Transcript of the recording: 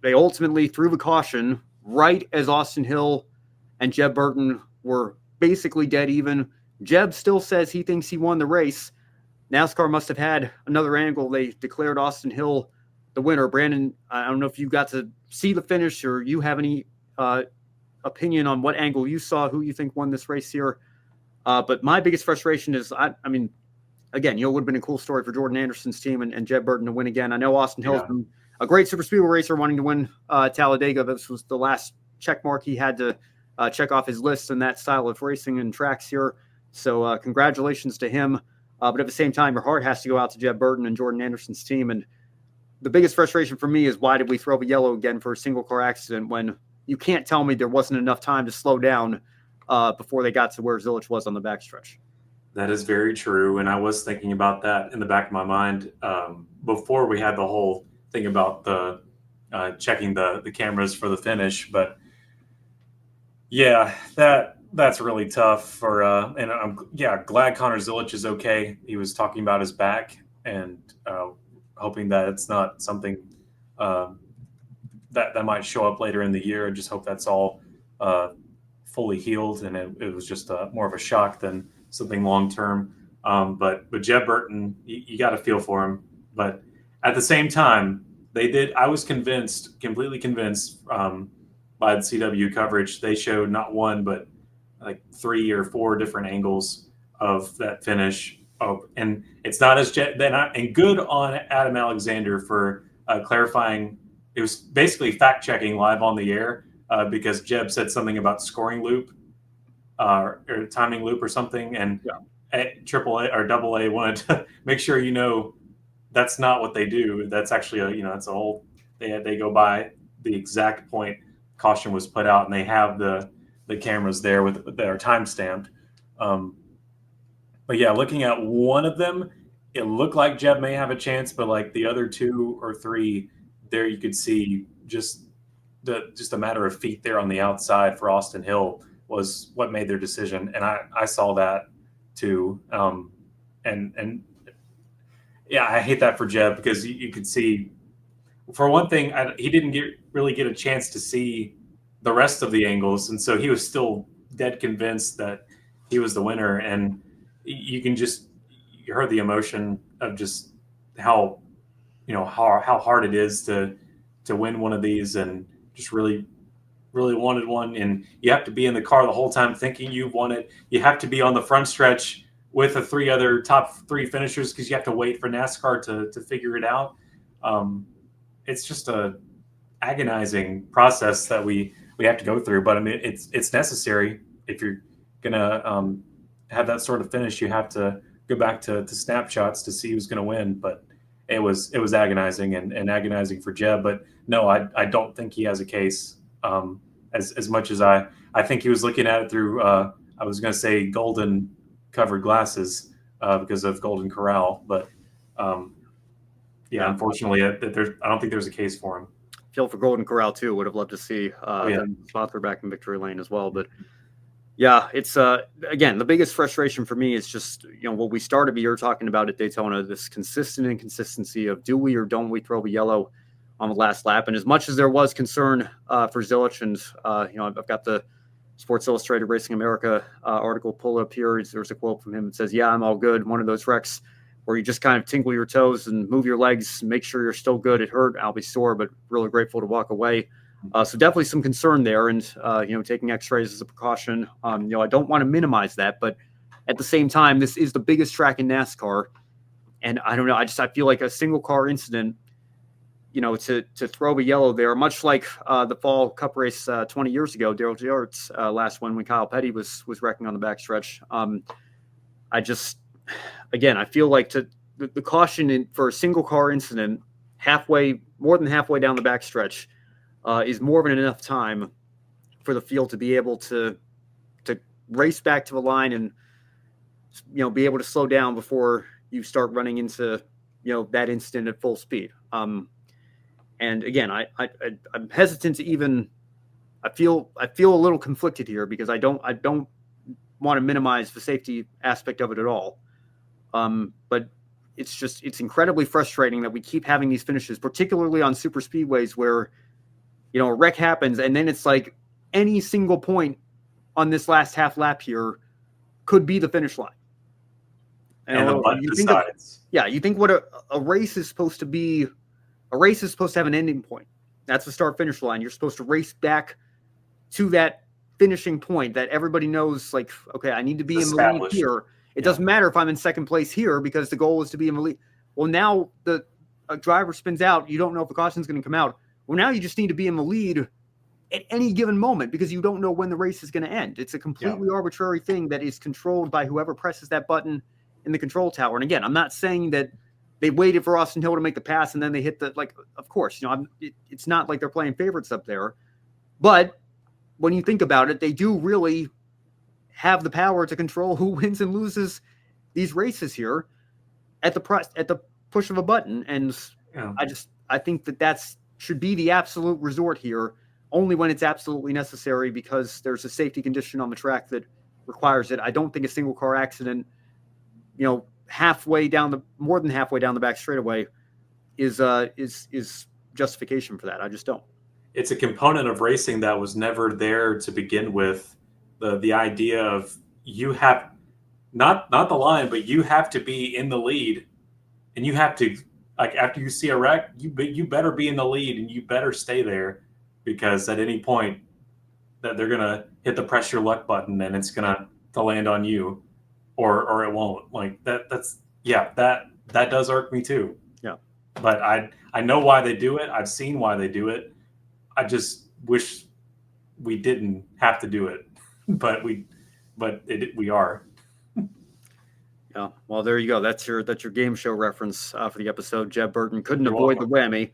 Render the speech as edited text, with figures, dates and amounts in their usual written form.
they ultimately threw the caution right as Austin Hill and Jeb Burton were basically dead even. Jeb still says he thinks he won the race. NASCAR must have had another angle. They declared Austin Hill the winner. Brandon, I don't know if you got to see the finish or you have any opinion on what angle you saw, who you think won this race here. But my biggest frustration is, I mean, again, it would have been a cool story for Jordan Anderson's team and Jeb Burton to win again. I know Austin Hill's been a great super speedway racer wanting to win Talladega. This was the last check mark he had to check off his list in that style of racing and tracks here. So congratulations to him. But at the same time, your heart has to go out to Jeb Burton and Jordan Anderson's team. And the biggest frustration for me is, why did we throw the yellow again for a single car accident when you can't tell me there wasn't enough time to slow down before they got to where Zilisch was on the backstretch? That is very true. And I was thinking about that in the back of my mind before we had the whole thing about the checking the cameras for the finish. But yeah, that's really tough for and I'm glad Connor Zilisch is okay. He was talking about his back and hoping that it's not something that might show up later in the year. I just hope that's all fully healed and it was just more of a shock than something long term. But Jeb Burton, you got to feel for him. But at the same time, I was completely convinced by the CW coverage. They showed not one, but like 3 or 4 different angles of that finish. Oh, and it's not as and good on Adam Alexander for clarifying. It was basically fact checking live on the air because Jeb said something about scoring loop or timing loop or something, and AAA or AA wanted to make sure that's not what they do. That's actually that's a whole they go by the exact point caution was put out, and they have the cameras there that are time stamped. But yeah, looking at one of them, it looked like Jeb may have a chance, but like the other 2 or 3, there you could see just a matter of feet there on the outside for Austin Hill was what made their decision, and I saw that too. And yeah, I hate that for Jeb because you could see, for one thing, he didn't really get a chance to see the rest of the angles, and so he was still dead convinced that he was the winner. And you heard the emotion of just how hard it is to win one of these, and just really wanted one. And you have to be in the car the whole time thinking you've won it. You have to be on the front stretch with the 3 other top 3 finishers because you have to wait for NASCAR to figure it out. It's just a agonizing process that we have to go through. But I mean, it's necessary. If you're gonna have that sort of finish, you have to go back to snapshots to see who's going to win. But it was agonizing and agonizing for Jeb. But no, I don't think he has a case. As much as I think he was looking at it through I was going to say golden covered glasses because of Golden Corral, but unfortunately, I don't think there's a case for him. Feel for Golden Corral too. Would have loved to see them sponsor back in victory lane as well. But yeah, it's again, the biggest frustration for me is just what we started the year talking about at Daytona, this consistent inconsistency of do we or don't we throw the yellow on the last lap. And as much as there was concern for Zilisch, and I've got the Sports Illustrated Racing America article pulled up here. There's a quote from him that says, "Yeah, I'm all good." One of those wrecks where you just kind of tinkle your toes and move your legs, make sure you're still good. It hurt. I'll be sore, but really grateful to walk away. So definitely some concern there, and taking X-rays as a precaution. I don't want to minimize that, but at the same time, this is the biggest track in NASCAR, and I don't know. I feel like a single car incident, to throw a yellow there, much like the fall Cup race 20 years ago, Daryl Jarrett's last one when Kyle Petty was wrecking on the backstretch. I feel like the caution for a single car incident more than halfway down the backstretch is more than enough time for the field to be able to race back to the line and be able to slow down before you start running into that incident at full speed. And again, I'm hesitant to even. I feel a little conflicted here because I don't want to minimize the safety aspect of it at all. But it's incredibly frustrating that we keep having these finishes, particularly on super speedways where a wreck happens, and then it's like any single point on this last half lap here could be the finish line. And the butt you decides. you think what a race is supposed to be. A race is supposed to have an ending point. That's the start finish line. You're supposed to race back to that finishing point that everybody knows, like, okay, I need to be in the lead here. It doesn't matter if I'm in second place here because the goal is to be in the lead. Well, now a driver spins out. You don't know if the caution is going to come out. Well, now you just need to be in the lead at any given moment because you don't know when the race is going to end. It's a completely arbitrary thing that is controlled by whoever presses that button in the control tower. And again, I'm not saying that they waited for Austin Hill to make the pass and then they hit of course, it's not like they're playing favorites up there. But when you think about it, they do really have the power to control who wins and loses these races here at the push of a button. And I think that should be the absolute resort here, only when it's absolutely necessary because there's a safety condition on the track that requires it. I don't think a single car accident, more than halfway down the back straightaway is justification for that. I just don't. It's a component of racing that was never there to begin with. The idea of you have not the line, but you have to be in the lead, and you have to, like, after you see a wreck, you better be in the lead and you better stay there because at any point that they're gonna hit the press your luck button and it's gonna to land on you, or it won't. Like that does irk me too. Yeah, but I know why they do it. I've seen why they do it. I just wish we didn't have to do it, but we are. Yeah. Well, there you go. That's your game show reference for the episode. Jeb Burton couldn't avoid the whammy.